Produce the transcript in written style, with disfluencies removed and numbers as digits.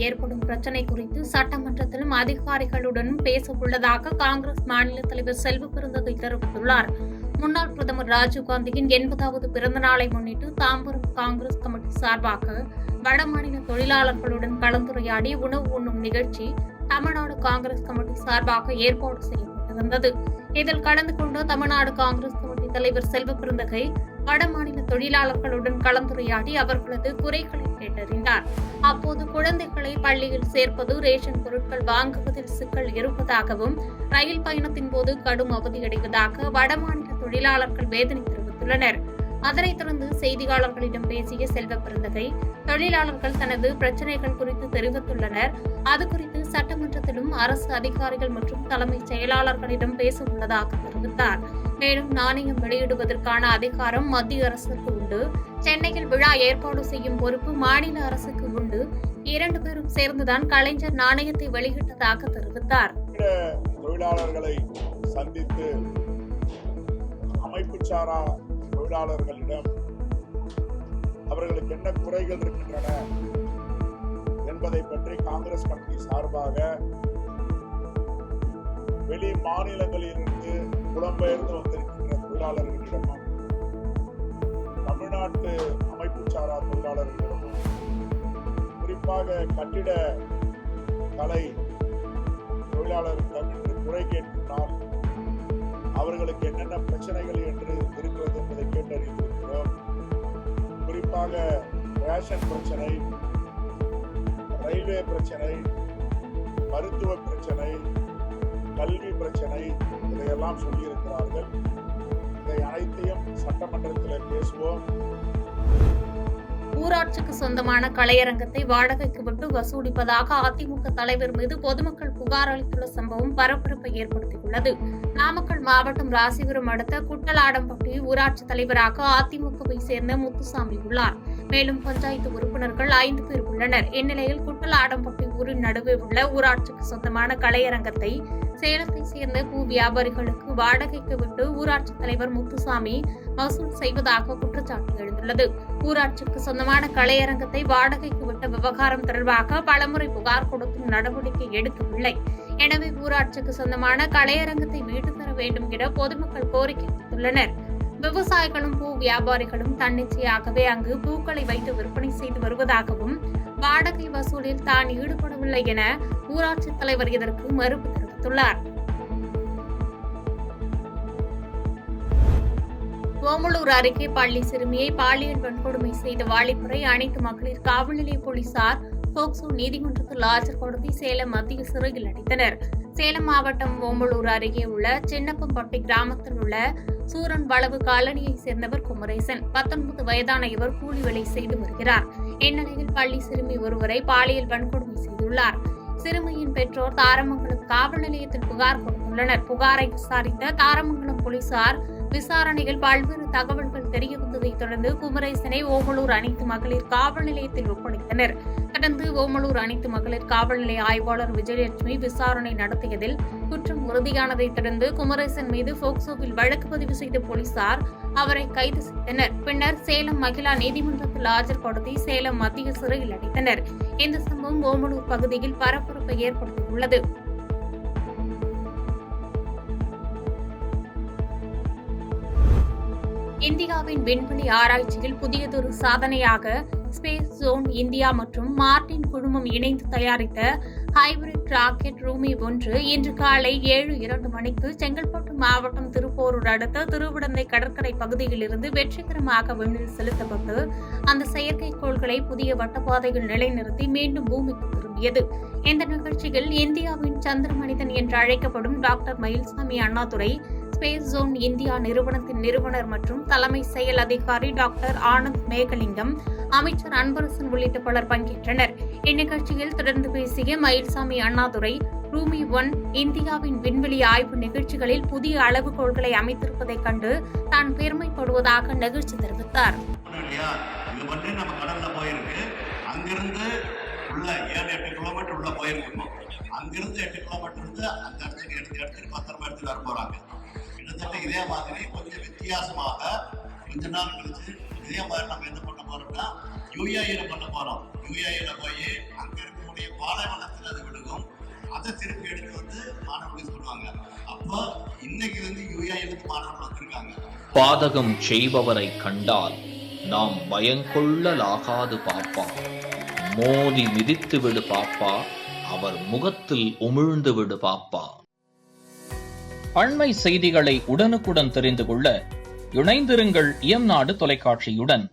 ஏற்படும் பிரச்சினை குறித்து சட்டமன்றத்திலும் அதிகாரிகளுடனும் பேச உள்ளதாக காங்கிரஸ் மாநில தலைவர் செல்வ பெருந்தகை தெரிவித்துள்ளார். முன்னாள் பிரதமர் ராஜீவ்காந்தியின் 80வது பிறந்த நாளை முன்னிட்டு தாம்பரம் காங்கிரஸ் கமிட்டி சார்பாக வடமாநில தொழிலாளர்களுடன் கலந்துரையாடி உணவு உண்ணும் நிகழ்ச்சி தமிழ்நாடு காங்கிரஸ் கமிட்டி சார்பாக ஏற்பாடு செய்யப்பட்டிருந்தது. இதில் கலந்து கொண்ட தமிழ்நாடு காங்கிரஸ் கமிட்டி தலைவர் செல்வ பெருந்தகை வடமாநில தொழிலாளர்களுடன் கலந்துரையாடி அவர்களது குறைகளை கேட்டறிந்தார். அப்போது குழந்தைகளை பள்ளியில் சேர்ப்பது, ரேஷன் பொருட்கள் வாங்குவதில் சிக்கல் இருப்பதாகவும், ரயில் பயணத்தின் போது கடும் அவதியடைவதாக வடமாநில தொழிலாளர்கள் வேதனை தெரிவித்துள்ளனர். அதனைத் தொடர்ந்து செய்தியாளர்களிடம் பேசிய செல்வ பெருந்தகை, தொழிலாளர்கள் தனது பிரச்சினைகள் குறித்து தெரிவித்துள்ளனர். அது குறித்து சட்டமன்றத்திலும் அரசு அதிகாரிகள் மற்றும் தலைமைச் செயலாளர்களிடம் பேச உள்ளதாக தெரிவித்தார். மேலும் நாணயம் வெளியிடுவதற்கான அதிகாரம் மத்திய அரசுக்கு உண்டு. சென்னையில் விழா ஏற்பாடு செய்யும் பொறுப்பு மாநில அரசுக்கு உண்டு. 2 பேரும் சேர்ந்துதான் கலைஞர் நாணயத்தை வெளியிட்டதாக தெரிவித்தார். தொழிலாளர்களை சந்தித்து அமைப்பு சாரா தொழிலாளர்களிடம் அவர்களுக்கு என்ன குறைகள் இருக்கின்றன என்பதை பற்றி காங்கிரஸ் கமிட்டி சார்பாக வெளி மாநிலங்களிலிருந்து புலம்பெயர்ந்து வந்திருக்கின்ற தொழிலாளர்களிடமும் தமிழ்நாட்டு அமைப்பு சாரா தொழிலாளர்களிடமும் குறிப்பாக கட்டிட கலை தொழிலாளர்களிடம் என்று குறை கேட்கின்றால் அவர்களுக்கு என்னென்ன பிரச்சனைகள் என்று இருக்கிறது என்பதை கேட்டறிந்திருக்கிறோம். குறிப்பாக ரேஷன் பிரச்சனை, ரயில்வே பிரச்சனை, மருத்துவ பிரச்சனை, கல்வி பிரச்சனை, இதையெல்லாம் சொல்லியிருக்கிறார்கள். இதை அனைத்தையும் சட்டமன்றத்தில் பேசுவோம். ஊராட்சிக்கு சொந்தமான கலையரங்கத்தை வாடகைக்கு விட்டு வசூலிப்பதாக அதிமுக தலைவர் மீது பொதுமக்கள் புகார் அளித்துள்ள சம்பவம் பரபரப்பை ஏற்படுத்தியுள்ளது. நாமக்கல் மாவட்டம் ராசிபுரம் அடுத்த குட்டலாடம்பட்டி ஊராட்சி தலைவராக அதிமுகவை சேர்ந்த முத்துசாமி உள்ளார். மேலும் பஞ்சாயத்து உறுப்பினர்கள் 5 பேர் உள்ளனர். இந்நிலையில் குட்டலாடம்பட்டி ஊரின் நடுவே உள்ள ஊராட்சிக்கு சொந்தமான கலையரங்கத்தை சேலத்தை சேர்ந்த பூ வியாபாரிகளுக்கு வாடகைக்கு விட்டு ஊராட்சி தலைவர் முத்துசாமி வசூல் செய்வதாக குற்றச்சாட்டு எழுந்துள்ளது. ஊராட்சிக்கு சொந்தமான கலையரங்கத்தை வாடகைக்கு விட்ட விவகாரம் தொடர்பாக பலமுறை புகார் கொடுத்தும் நடவடிக்கை எடுக்கவில்லை. எனவே ஊராட்சிக்கு சொந்தமான கலையரங்கத்தை மீட்டு தர வேண்டும் என பொதுமக்கள் கோரிக்கை விடுத்துள்ளனர். விவசாயிகளும் பூ வியாபாரிகளும் தன்னிச்சையாகவே அங்கு பூக்களை வைத்து விற்பனை செய்து வருவதாகவும், வாடகை வசூலில் தான் ஈடுபடவில்லை என ஊராட்சி தலைவர் இதற்கு மறுப்பு தெரிவித்துள்ளார். ஓமலூர் அருகே பள்ளி சிறுமியை பாலியல் வன்கொடுமை செய்த வாலிபரை அனைத்து மகளிர் காவல் நிலைய போலீசார் போக்சோ நீதிமன்றத்தில் ஆஜர்படுத்தி சேலம் மத்திய சிறையில் அடைத்தனர். சேலம் மாவட்டம் ஓமலூர் அருகே உள்ள சின்னப்பம்பட்டி கிராமத்தில் உள்ள சூரன் வளவு காலனியை சேர்ந்தவர் குமரேசன். 19 வயதான இவர் கூலி வேலை செய்து வருகிறார். இந்நிலையில் பள்ளி சிறுமி ஒருவரை பாலியல் வன்கொடுமை செய்துள்ளார். சிறுமியின் பெற்றோர் தாரமங்கலம் காவல் நிலையத்தில் புகார் கொடுத்துள்ளனர். புகாரை விசாரித்த தாரமங்கலம் போலீசார் விசாரணையில் பல்வேறு தகவல்கள் தெரியவந்ததை தொடர்ந்து குமரேசனை ஓமலூர் அனைத்து மகளிர் காவல் நிலையத்தில் ஒப்படைத்தனர். தொடர்ந்து ஓமலூர் அனைத்து மகளிர் காவல் நிலைய ஆய்வாளர் விஜயலட்சுமி விசாரணை நடத்தியதில் குற்றம் உறுதியானதை தொடர்ந்து குமரேசன் மீது போக்சோவில் வழக்கு பதிவு செய்த போலீசார் அவரை கைது செய்தனர். பின்னர் சேலம் மகிழா நீதிமன்றத்தில் ஆஜர்படுத்தி சேலம் மத்திய சிறையில் அடைத்தனர். இந்த சம்பவம் ஓமலூர் பகுதியில் பரபரப்பை ஏற்படுத்தியுள்ளது. இந்தியாவின் விண்வெளி ஆராய்ச்சியில் புதியதொரு சாதனையாக ஸ்பேஸ் ஜோன் இந்தியா மற்றும் மார்டின் குழுமம் இணைந்து தயாரித்த ஹைபிரிட் ராக்கெட் ரூமி 1 இன்று காலை 7:02 மணிக்கு செங்கல்பட்டு மாவட்டம் திருப்போரூர் அடுத்த திருவிடந்தை கடற்கரை பகுதியில் இருந்து வெற்றிகரமாக விண்ணில் செலுத்தப்பட்டு அந்த செயற்கைக்கோள்களை புதிய வட்டப்பாதையில் நிலைநிறுத்தி மீண்டும் பூமிக்கு திரும்பியது. இந்த நிகழ்ச்சியில் இந்தியாவின் சந்திர மனிதன் என்று அழைக்கப்படும் doctor Mayilsamy Annadurai, Space Zone India நிறுவனத்தின் நிறுவனர் மற்றும் தலைமை செயல் அதிகாரி டாக்டர் ஆனந்த் மேகலிங்கம், அமைச்சர் அன்பரசன் உள்ளிட்ட பலர் பங்கேற்றனர். இந்நிகழ்ச்சியில் தொடர்ந்து பேசிய மயில்சாமி அண்ணாதுரை, ரூமி 1 இந்தியாவின் விண்வெளி ஆய்வு நிகழ்ச்சிகளில் புதிய அளவுகோல்களை அமைத்திருப்பதைக் கண்டு தான் பெருமைப்படுவதாக நெகிழ்ச்சி தெரிவித்தார். உள்ள 7-8 கிலோமீட்டர் உள்ள போயிருக்கணும். அங்கிருந்து 8 கிலோமீட்டர் இருந்து அந்த இடத்துக்கு எடுத்து பத்திரமா எடுத்துட்டு வர போறாங்க. கிட்டத்தட்ட இதே மாதிரி கொஞ்சம் வித்தியாசமாக கொஞ்ச நாள் கழிச்சு இதே மாதிரி நம்ம என்ன பண்ண போறோம்னா யூஏஇல பண்ண போறோம். யூஏஇல போய் அங்க இருக்கக்கூடிய பாலைவனத்தில் அது விழுகும். அதை திருப்பி எடுத்து வந்து மாணவர்களுக்கு சொல்லுவாங்க. அப்போ இன்னைக்கு வந்து யூஏஇலிருந்து மாணவர்கள் வந்திருக்காங்க. பாதகம் செய்பவரை கண்டால் நாம் பயங்கொள்ளலாகாது பாப்பா, மோதி மிதித்து விடு பாப்பா, அவர் முகத்தில் உமிழ்ந்து விடு பாப்பா. அண்மை செய்திகளை உடனுக்குடன் தெரிந்து கொள்ள இணைந்திருங்கள் இயம்நாடு தொலைக்காட்சியுடன்.